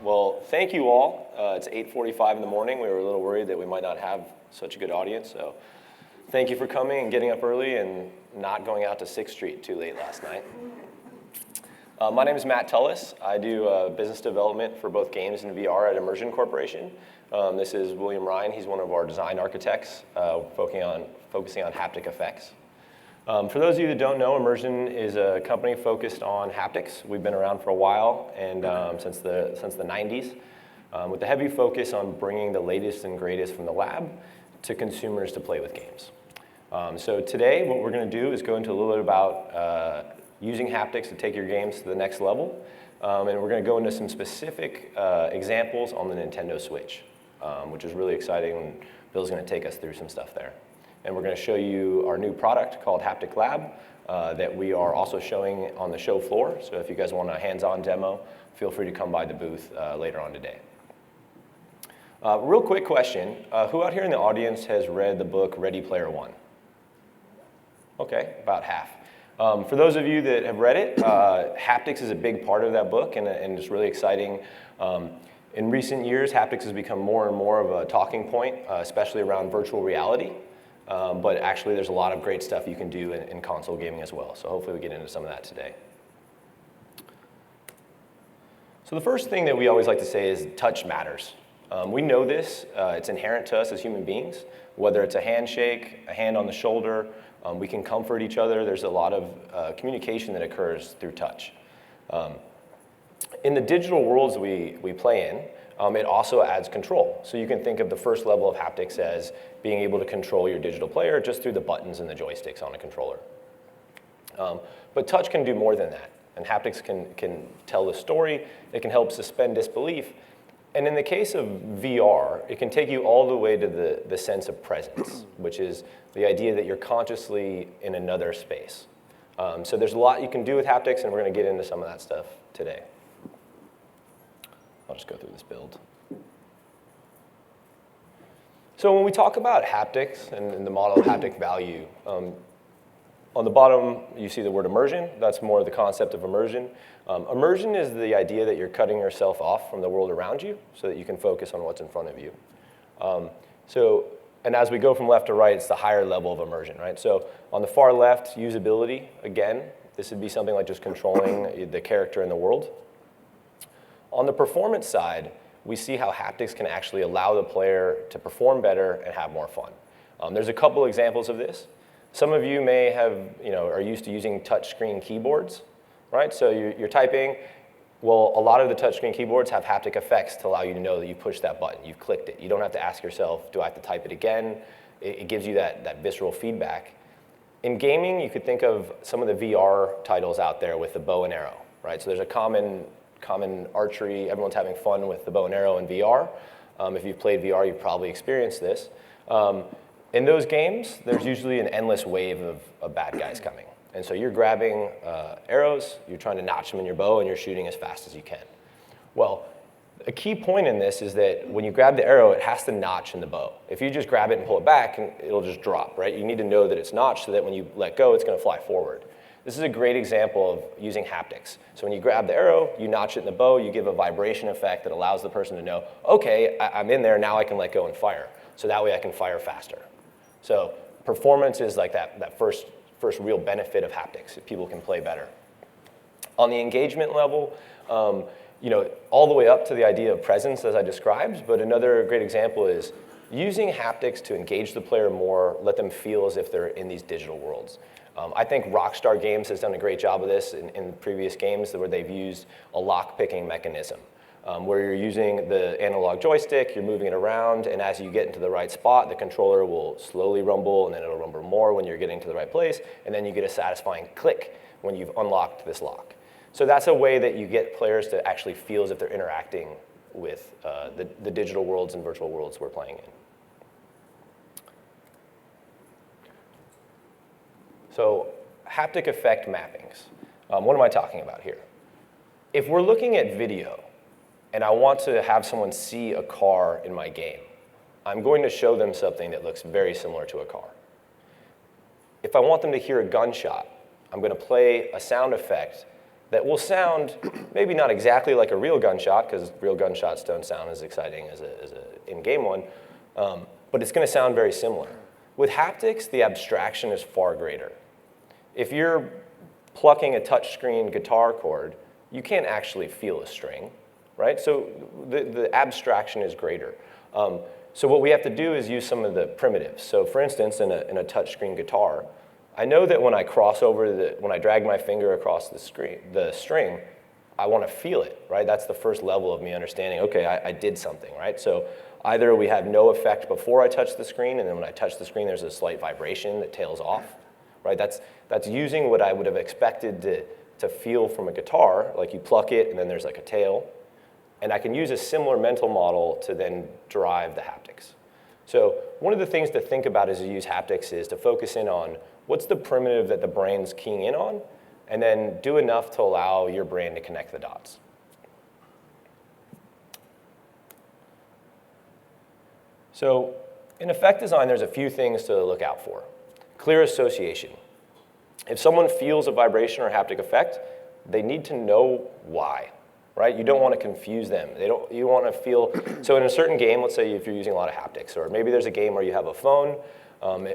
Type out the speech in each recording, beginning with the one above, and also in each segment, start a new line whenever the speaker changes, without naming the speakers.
Well, thank you all. It's 8:45 in the morning. We were a little worried that we might not have such a good audience, so thank you for coming and getting up early and not going out to 6th Street too late last night. My name is Matt Tullis. I do business development for both games and VR at Immersion Corporation. This is William Rihn. He's one of our design architects, focusing on haptic effects. For those of you that don't know, Immersion is a company focused on haptics. We've been around for a while, and since the 90s, with a heavy focus on bringing the latest and greatest from the lab to consumers to play with games. So today, what we're going to do is go into a little bit about using haptics to take your games to the next level, and we're going to go into some specific examples on the Nintendo Switch, which is really exciting, and Bill's going to take us through some stuff there. And we're going to show you our new product called Haptic Lab that we are also showing on the show floor. So if you guys want a hands-on demo, feel free to come by the booth later on today. Real quick question, who out here in the audience has read the book Ready Player One? Okay, about half. For those of you that have read it, haptics is a big part of that book, and it's really exciting. In recent years, haptics has become more and more of a talking point, especially around virtual reality. But actually, there's a lot of great stuff you can do in console gaming as well. So hopefully we get into some of that today. So the first thing that we always like to say is touch matters. We know this. It's inherent to us as human beings. Whether it's a handshake, a hand on the shoulder, we can comfort each other. There's a lot of communication that occurs through touch. In the digital worlds we play in, it also adds control. So you can think of the first level of haptics as being able to control your digital player just through the buttons and the joysticks on a controller. But touch can do more than that. And haptics can tell the story. It can help suspend disbelief. And in the case of VR, it can take you all the way to the sense of presence, which is the idea that you're consciously in another space. So there's a lot you can do with haptics, and we're going to get into some of that stuff today. I'll just go through this build. So when we talk about haptics and the model of haptic value, on the bottom you see the word immersion. That's more the concept of immersion. Immersion is the idea that you're cutting yourself off from the world around you so that you can focus on what's in front of you. And as we go from left to right, it's the higher level of immersion, right? So on the far left, usability, again, this would be something like just controlling the character in the world. On the performance side, we see how haptics can actually allow the player to perform better and have more fun. There's a couple examples of this. Some of you may have, are used to using touchscreen keyboards, right? So you're typing. Well, a lot of the touchscreen keyboards have haptic effects to allow you to know that you pushed that button, you've clicked it. You don't have to ask yourself, do I have to type it again? It gives you that visceral feedback. In gaming, you could think of some of the VR titles out there with the bow and arrow, right? So there's a common archery, everyone's having fun with the bow and arrow in VR. If you've played VR, you've probably experienced this. In those games, there's usually an endless wave of bad guys coming. And so you're grabbing arrows, you're trying to notch them in your bow, and you're shooting as fast as you can. Well, a key point in this is that when you grab the arrow, it has to notch in the bow. If you just grab it and pull it back, it'll just drop, right? You need to know that it's notched so that when you let go, it's going to fly forward. This is a great example of using haptics. So when you grab the arrow, you notch it in the bow, you give a vibration effect that allows the person to know, okay, I'm in there, now I can let go and fire. So that way I can fire faster. So performance is like that first real benefit of haptics. People can play better. On the engagement level, all the way up to the idea of presence as I described, but another great example is using haptics to engage the player more, let them feel as if they're in these digital worlds. I think Rockstar Games has done a great job of this in previous games where they've used a lock-picking mechanism, where you're using the analog joystick, you're moving it around, and as you get into the right spot, the controller will slowly rumble, and then it'll rumble more when you're getting to the right place, and then you get a satisfying click when you've unlocked this lock. So that's a way that you get players to actually feel as if they're interacting with the digital worlds and virtual worlds we're playing in. So haptic effect mappings. What am I talking about here? If we're looking at video and I want to have someone see a car in my game, I'm going to show them something that looks very similar to a car. If I want them to hear a gunshot, I'm going to play a sound effect that will sound maybe not exactly like a real gunshot, because real gunshots don't sound as exciting as a in-game one, but it's going to sound very similar. With haptics, the abstraction is far greater. If you're plucking a touchscreen guitar chord, you can't actually feel a string, right? So the abstraction is greater. So what we have to do is use some of the primitives. So for instance, in a touchscreen guitar, I know that when I when I drag my finger across the string, I want to feel it, right? That's the first level of me understanding, okay, I did something, right? So either we have no effect before I touch the screen, and then when I touch the screen, there's a slight vibration that tails off, right? That's using what I would have expected to feel from a guitar, like you pluck it, and then there's like a tail. And I can use a similar mental model to then derive the haptics. So one of the things to think about as you use haptics is to focus in on what's the primitive that the brain's keying in on, and then do enough to allow your brain to connect the dots. So in effect design, there's a few things to look out for. Clear association. If someone feels a vibration or haptic effect, they need to know why, right? You don't want to confuse them. You want to feel, so in a certain game, let's say if you're using a lot of haptics, or maybe there's a game where you have a phone,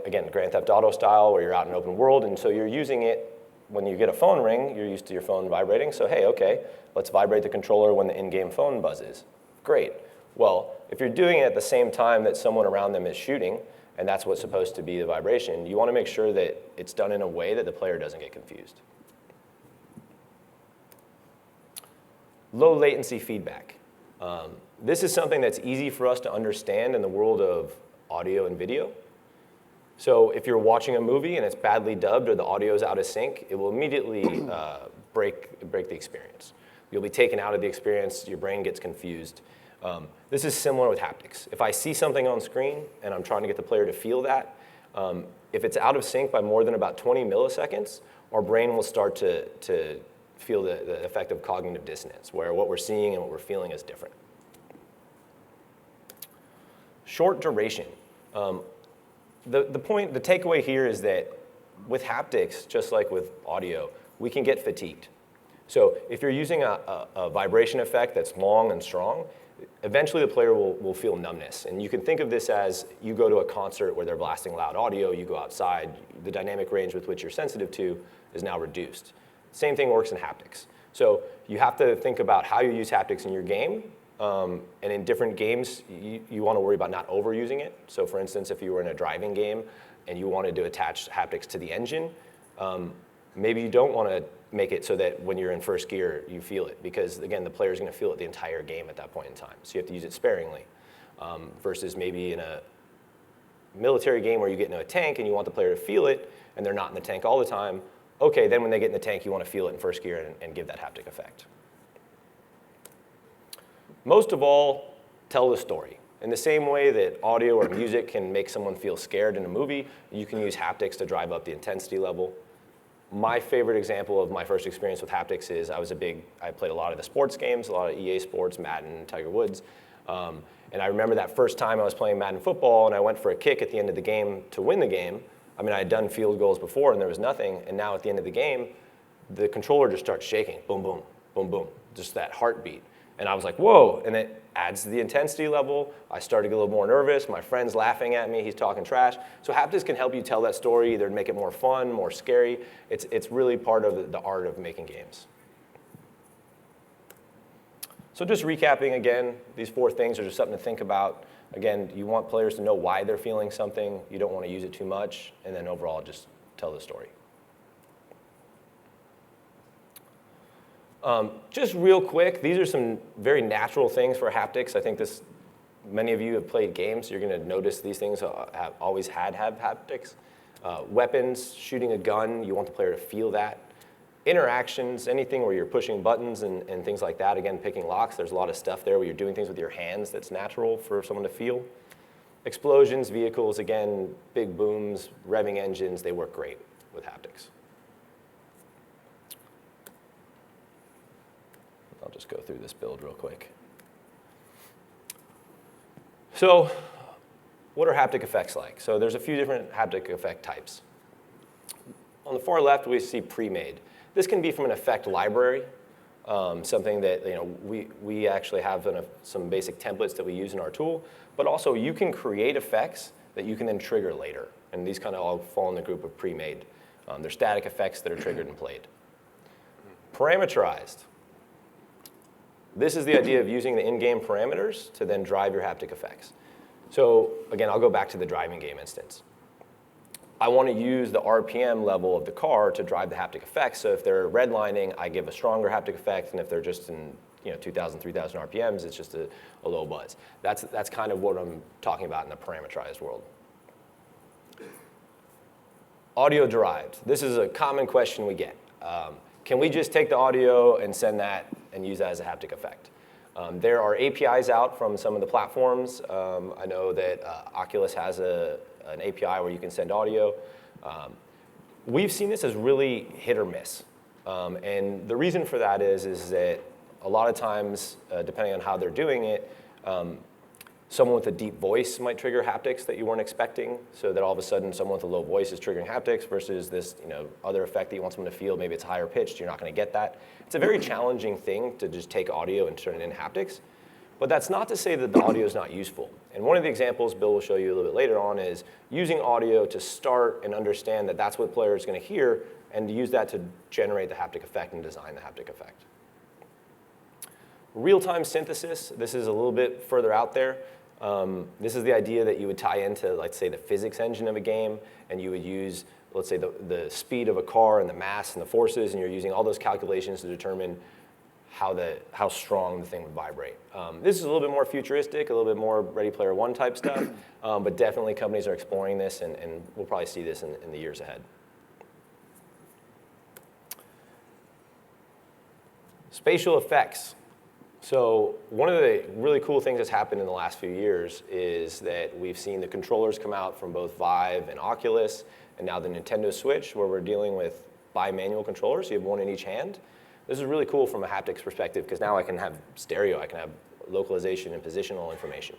again, Grand Theft Auto style, where you're out in open world, and so you're using it, when you get a phone ring, you're used to your phone vibrating, so hey, okay, let's vibrate the controller when the in-game phone buzzes. Great. Well, if you're doing it at the same time that someone around them is shooting, and that's what's supposed to be the vibration, you want to make sure that it's done in a way that the player doesn't get confused. Low latency feedback. This is something that's easy for us to understand in the world of audio and video. So if you're watching a movie and it's badly dubbed or the audio is out of sync, it will immediately break the experience. You'll be taken out of the experience, your brain gets confused. This is similar with haptics. If I see something on screen and I'm trying to get the player to feel that, if it's out of sync by more than about 20 milliseconds, our brain will start to feel the effect of cognitive dissonance, where what we're seeing and what we're feeling is different. Short duration. The takeaway here is that with haptics, just like with audio, we can get fatigued. So if you're using a vibration effect that's long and strong, eventually the player will feel numbness. And you can think of this as you go to a concert where they're blasting loud audio, you go outside, the dynamic range with which you're sensitive to is now reduced. Same thing works in haptics. So you have to think about how you use haptics in your game. And in different games, you want to worry about not overusing it. So for instance, if you were in a driving game and you wanted to attach haptics to the engine, maybe you don't want to make it so that when you're in first gear, you feel it. Because again, the player's going to feel it the entire game at that point in time. So you have to use it sparingly. Versus maybe in a military game where you get into a tank and you want the player to feel it, and they're not in the tank all the time, okay, then when they get in the tank, you want to feel it in first gear and give that haptic effect. Most of all, tell the story. In the same way that audio or music can make someone feel scared in a movie, you can use haptics to drive up the intensity level. My favorite example of my first experience with haptics is I played a lot of the sports games, a lot of EA Sports, Madden, Tiger Woods. And I remember that first time I was playing Madden football and I went for a kick at the end of the game to win the game. I mean, I had done field goals before and there was nothing, and now at the end of the game, the controller just starts shaking, boom, boom, boom, boom, just that heartbeat. And I was like, whoa, and it adds to the intensity level. I started to get a little more nervous. My friend's laughing at me, he's talking trash. So haptics can help you tell that story, either make it more fun, more scary. It's really part of the art of making games. So just recapping again, these 4 things are just something to think about. Again, you want players to know why they're feeling something. You don't want to use it too much. And then overall, just tell the story. Just real quick, these are some very natural things for haptics. I think many of you have played games. You're going to notice these things have always have haptics. Weapons, shooting a gun, you want the player to feel that. Interactions, anything where you're pushing buttons and things like that. Again, picking locks, there's a lot of stuff there where you're doing things with your hands that's natural for someone to feel. Explosions, vehicles, again, big booms, revving engines, they work great with haptics. I'll just go through this build real quick. So what are haptic effects like? So there's a few different haptic effect types. On the far left, we see pre-made. This can be from an effect library, something that we actually have some basic templates that we use in our tool, but also you can create effects that you can then trigger later. And these kind of all fall in the group of pre-made. They're static effects that are triggered and played. Parameterized. This is the idea of using the in-game parameters to then drive your haptic effects. So again, I'll go back to the driving game instance. I want to use the RPM level of the car to drive the haptic effects. So if they're redlining, I give a stronger haptic effect, and if they're just in 2,000, 3,000 RPMs, it's just a low buzz. That's kind of what I'm talking about in the parameterized world. Audio derived. This is a common question we get. Can we just take the audio and send that and use that as a haptic effect? There are APIs out from some of the platforms. I know that Oculus has an API where you can send audio. We've seen this as really hit or miss. And the reason for that is that a lot of times, depending on how they're doing it, someone with a deep voice might trigger haptics that you weren't expecting, so that all of a sudden someone with a low voice is triggering haptics versus this other effect that you want someone to feel. Maybe it's higher pitched, you're not going to get that. It's a very challenging thing to just take audio and turn it into haptics. But that's not to say that the audio is not useful. And one of the examples Bill will show you a little bit later on is using audio to start and understand that that's what the player is going to hear, and to use that to generate the haptic effect and design the haptic effect. Real-time synthesis, this is a little bit further out there. This is the idea that you would tie into, let's say, the physics engine of a game, and you would use, let's say, the speed of a car and the mass and the forces, and you're using all those calculations to determine how strong the thing would vibrate. This is a little bit more futuristic, a little bit more Ready Player One type stuff, but definitely companies are exploring this, and we'll probably see this in the years ahead. Spatial effects. So one of the really cool things that's happened in the last few years is that we've seen the controllers come out from both Vive and Oculus, and now the Nintendo Switch, where we're dealing with bimanual controllers. So you have one in each hand. This is really cool from a haptics perspective, because now I can have stereo, I can have localization and positional information.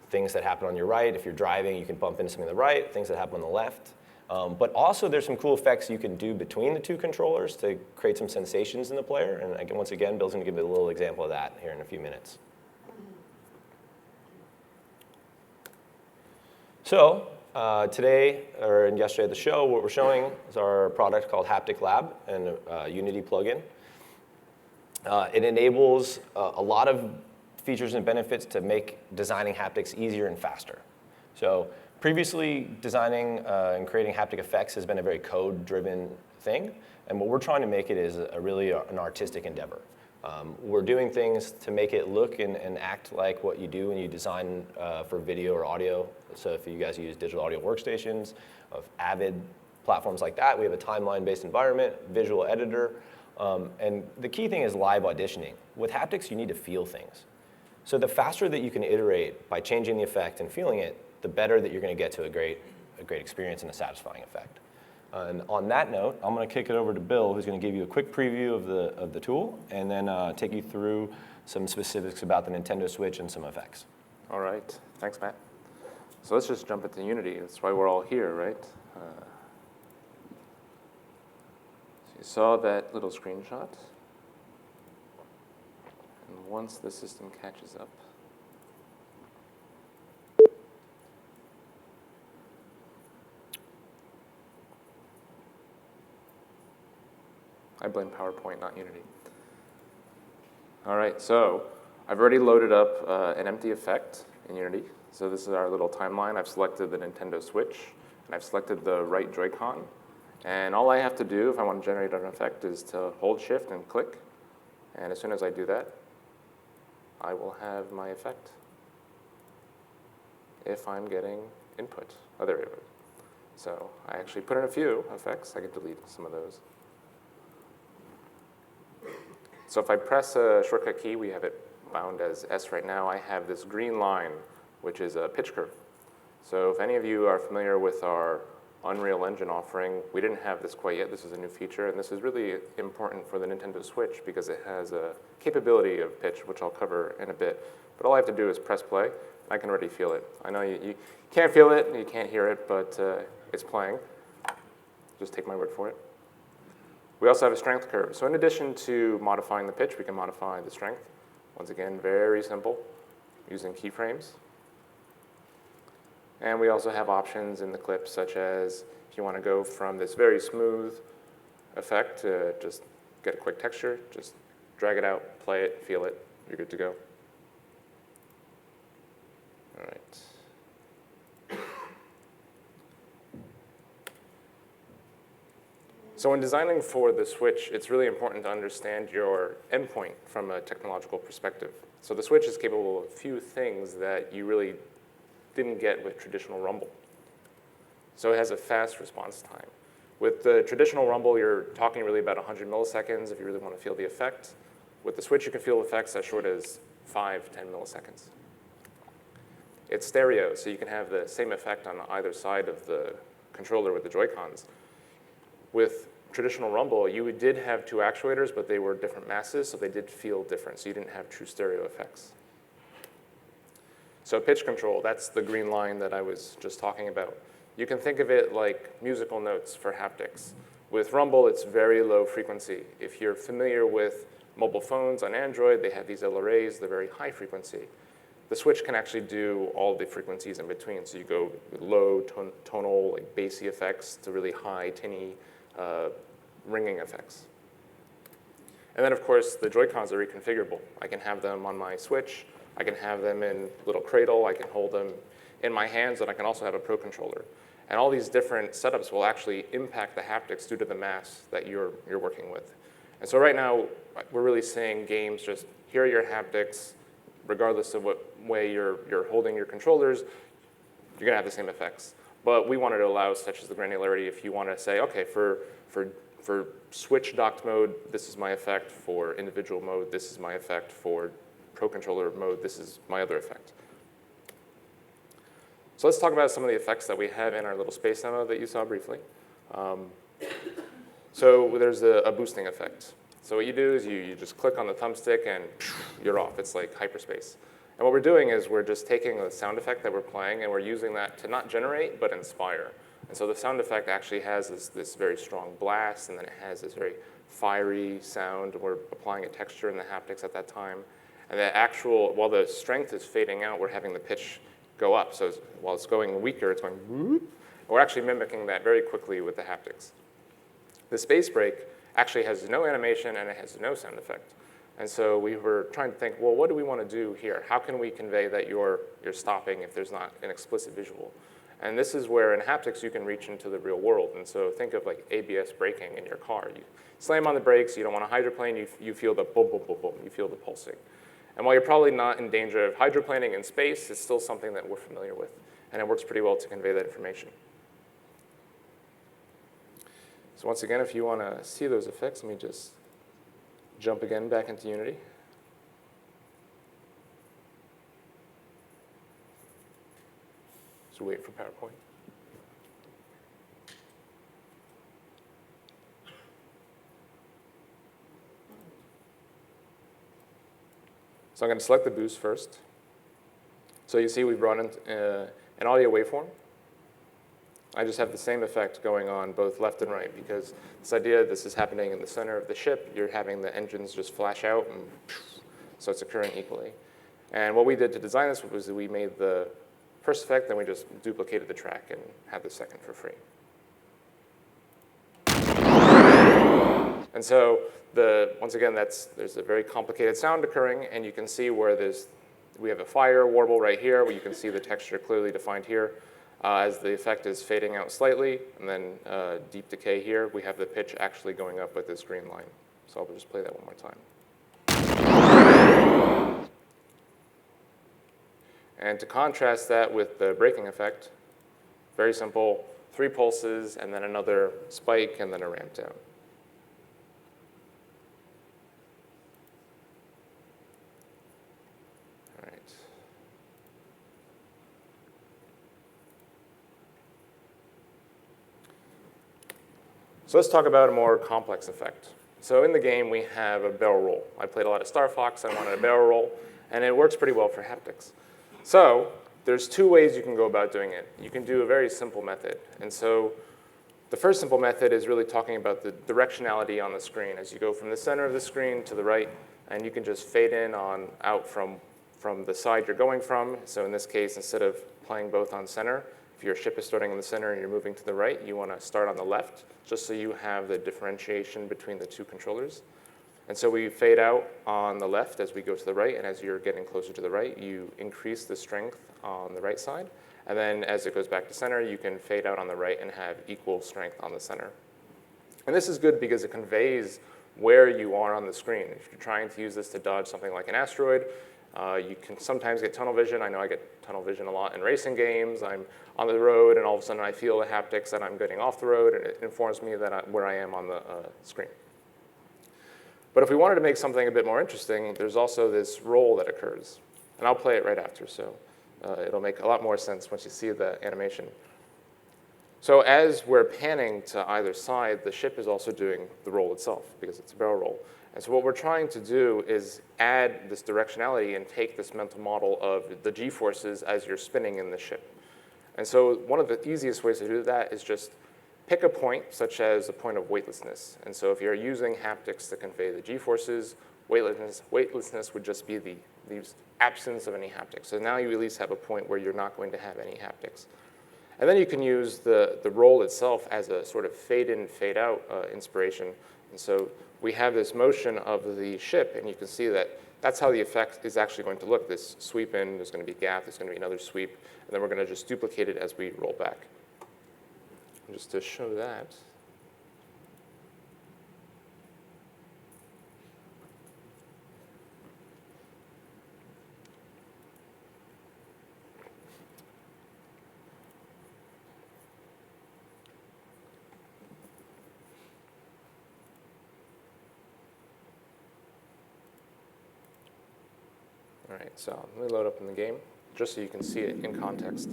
Things that happen on your right, if you're driving, you can bump into something on the right, things that happen on the left. But also there's some cool effects you can do between the two controllers to create some sensations in the player. And again, once again, Bill's going to give you a little example of that here in a few minutes. So today, or yesterday at the show, what we're showing is our product called Haptic Lab and a Unity plugin. It enables a lot of features and benefits to make designing haptics easier and faster. So previously, designing and creating haptic effects has been a very code-driven thing, and what we're trying to make it is really an artistic endeavor. We're doing things to make it look and act like what you do when you design for video or audio. So if you guys use digital audio workstations, of Avid, platforms like that, we have a timeline-based environment, visual editor, and the key thing is live auditioning. With haptics, you need to feel things. So the faster that you can iterate by changing the effect and feeling it, the better that you're going to get to a great experience and a satisfying effect. And on that note, I'm going to kick it over to Bill, who's going to give you a quick preview of the tool, and then take you through some specifics about the Nintendo Switch and some effects.
All right. Thanks, Matt. So let's just jump into Unity. That's why we're all here, right? So you saw that little screenshot. And once the system catches up, I blame PowerPoint, not Unity. All right, so I've already loaded up an empty effect in Unity. So this is our little timeline. I've selected the Nintendo Switch, and I've selected the right Joy-Con. And all I have to do if I want to generate an effect is to hold Shift and click. And as soon as I do that, I will have my effect if I'm getting input. Oh, there we go. So I actually put in a few effects. I can delete some of those. So if I press a shortcut key, we have it bound as S right now. I have this green line, which is a pitch curve. So if any of you are familiar with our Unreal Engine offering, we didn't have this quite yet. This is a new feature, and this is really important for the Nintendo Switch because it has a capability of pitch, which I'll cover in a bit. But all I have to do is press play. I can already feel it. I know you can't feel it, and you can't hear it, but it's playing. Just take my word for it. We also have a strength curve. So in addition to modifying the pitch, we can modify the strength. Once again, very simple, using keyframes. And we also have options in the clip, such as if you want to go from this very smooth effect to just get a quick texture, just drag it out, play it, feel it, you're good to go. All right. So when designing for the switch, it's really important to understand your endpoint from a technological perspective. So the switch is capable of a few things that you really didn't get with traditional rumble. So it has a fast response time. With the traditional rumble, you're talking really about 100 milliseconds if you really want to feel the effect. With the switch, you can feel effects as short as 5, 10 milliseconds. It's stereo, so you can have the same effect on either side of the controller with the Joy-Cons. With traditional rumble, you did have 2 actuators, but they were different masses, so they did feel different, so you didn't have true stereo effects. So pitch control, that's the green line that I was just talking about. You can think of it like musical notes for haptics. With rumble, it's very low frequency. If you're familiar with mobile phones on Android, they have these LRAs, they're very high frequency. The switch can actually do all the frequencies in between. So you go low tonal, like bassy effects to really high, tinny, ringing effects. And then, of course, the Joy-Cons are reconfigurable. I can have them on my switch. I can have them in little cradle. I can hold them in my hands, and I can also have a Pro controller. And all these different setups will actually impact the haptics due to the mass that you're working with. And so right now, we're really seeing games just, here are your haptics, regardless of what way you're holding your controllers, you're gonna have the same effects. But we wanted to allow such as the granularity if you want to say, okay, for switch docked mode, this is my effect. For individual mode, this is my effect. For Pro controller mode, this is my other effect. So let's talk about some of the effects that we have in our little space demo that you saw briefly. So there's a boosting effect. So what you do is you just click on the thumbstick and you're off. It's like hyperspace. And what we're doing is we're just taking the sound effect that we're playing and we're using that to not generate, but inspire. And so the sound effect actually has this very strong blast, and then it has this very fiery sound. We're applying a texture in the haptics at that time. And the actual, while the strength is fading out, we're having the pitch go up. So while it's going weaker, it's going whoop. And we're actually mimicking that very quickly with the haptics. The space break actually has no animation and it has no sound effect. And so we were trying to think, well, what do we want to do here? How can we convey that you're stopping if there's not an explicit visual? And this is where in haptics you can reach into the real world. And so think of like ABS braking in your car. You slam on the brakes, you don't want to hydroplane, you feel the boom, boom, boom, boom, you feel the pulsing. And while you're probably not in danger of hydroplaning in space, it's still something that we're familiar with. And it works pretty well to convey that information. So once again, if you want to see those effects, let me just jump again back into Unity. Just wait for PowerPoint. So I'm going to select the boost first. So you see we've brought in an audio waveform. I just have the same effect going on both left and right because this idea, this is happening in the center of the ship. You're having the engines just flash out, and so it's occurring equally. And what we did to design this was that we made the first effect, then we just duplicated the track and had the second for free. And so once again, there's a very complicated sound occurring, and you can see where we have a fire warble right here, where you can see the texture clearly defined here. As the effect is fading out slightly, and then deep decay here, we have the pitch actually going up with this green line. So I'll just play that one more time. And to contrast that with the braking effect, very simple, 3 pulses, and then another spike, and then a ramp down. All right. So let's talk about a more complex effect. So in the game, we have a barrel roll. I played a lot of Star Fox. I wanted a barrel roll, and it works pretty well for haptics. So there's 2 ways you can go about doing it. You can do a very simple method. And so The first simple method is really talking about the directionality on the screen as you go from the center of the screen to the right, and you can just fade in on out from the side you're going from. So in this case, instead of playing both on center, if your ship is starting in the center and you're moving to the right, you want to start on the left, just so you have the differentiation between the two controllers. And so we fade out on the left as we go to the right, and as you're getting closer to the right, you increase the strength on the right side. And then as it goes back to center, you can fade out on the right and have equal strength on the center. And this is good because it conveys where you are on the screen. If you're trying to use this to dodge something like an asteroid, you can sometimes get tunnel vision. I know I get tunnel vision a lot in racing games. I'm on the road, and all of a sudden I feel the haptics that I'm getting off the road, and it informs me that where I am on the screen. But if we wanted to make something a bit more interesting, there's also this roll that occurs. And I'll play it right after, so it'll make a lot more sense once you see the animation. So as we're panning to either side, the ship is also doing the roll itself, because it's a barrel roll. And so what we're trying to do is add this directionality and take this mental model of the g-forces as you're spinning in the ship. And so one of the easiest ways to do that is just pick a point, such as a point of weightlessness. And so if you're using haptics to convey the g-forces, weightlessness would just be the absence of any haptics. So now you at least have a point where you're not going to have any haptics. And then you can use the roll itself as a sort of fade-in, fade-out inspiration. And so we have this motion of the ship, and you can see that that's how the effect is actually going to look. This sweep in, there's going to be a gap, there's going to be another sweep, and then we're going to just duplicate it as we roll back. And just to show that, all right, so let me load up in the game, just so you can see it in context.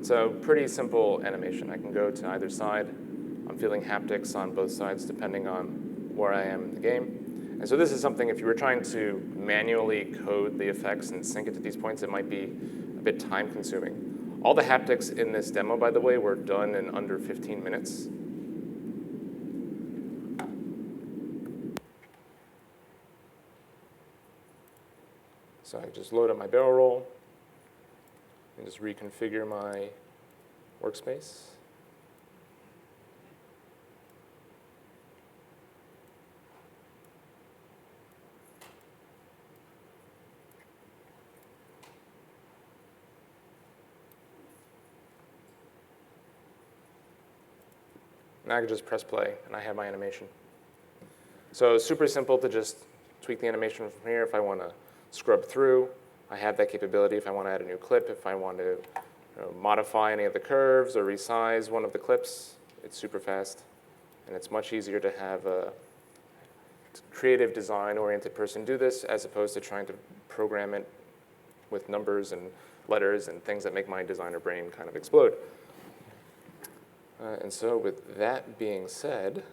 So pretty simple animation. I can go to either side. I'm feeling haptics on both sides, depending on where I am in the game. And so this is something, if you were trying to manually code the effects and sync it to these points, it might be a bit time-consuming. All the haptics in this demo, by the way, were done in under 15 minutes. So I just load up my barrel roll and just reconfigure my workspace. Now I can just press play, and I have my animation. So it's super simple to just tweak the animation from here. If I want to scrub through, I have that capability. If I want to add a new clip, if I want to modify any of the curves or resize one of the clips, it's super fast. And it's much easier to have a creative design-oriented person do this as opposed to trying to program it with numbers and letters and things that make my designer brain kind of explode. And so with that being said,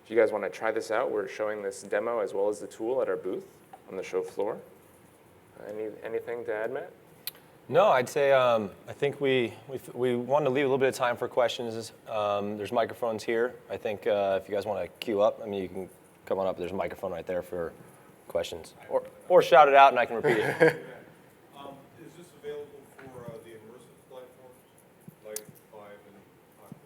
if you guys want to try this out, we're showing this demo as well as the tool at our booth on the show floor. Anything to add, Matt?
No, I'd say I think we wanted to leave a little bit of time for questions. There's microphones here. I think if you guys want to queue up, I mean, you can come on up. There's a microphone right there for questions. Or shout it out and I can repeat it.
Is this available for the immersive platforms, like Vive and Oculus?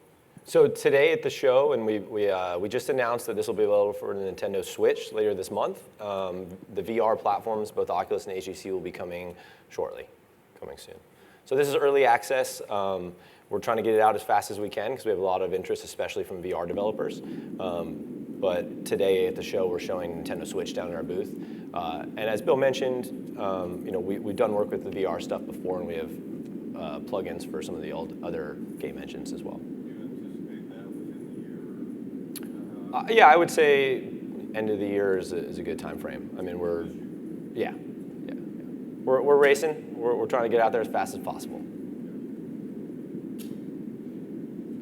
So today at the show, and we just announced that this will be available for the Nintendo Switch later this month. The VR platforms, both Oculus and HTC, will be coming shortly, coming soon. So this is early access. We're trying to get it out as fast as we can because we have a lot of interest, especially from VR developers. But today at the show, we're showing Nintendo Switch down in our booth. And as Bill mentioned, we've done work with the VR stuff before, and we have plugins for some of the other game engines as well.
Do you anticipate that within the year?
Yeah, I would say end of the year is a good time frame. I mean, we're racing. We're trying to get out there as fast as possible.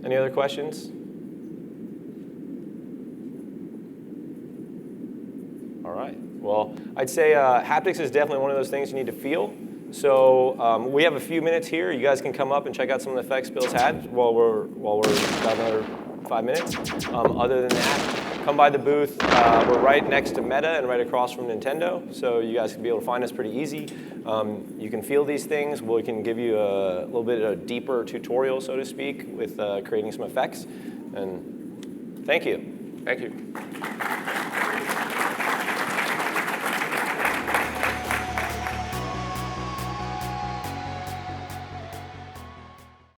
Any other questions? All right. Well, I'd say haptics is definitely one of those things you need to feel. So we have a few minutes here. You guys can come up and check out some of the effects Bill's had while we're got another 5 minutes. Other than that, come by the booth. We're right next to Meta and right across from Nintendo, so you guys can be able to find us pretty easy. You can feel these things. We can give you a little bit of a deeper tutorial, so to speak, with creating some effects. And thank you.
Thank you.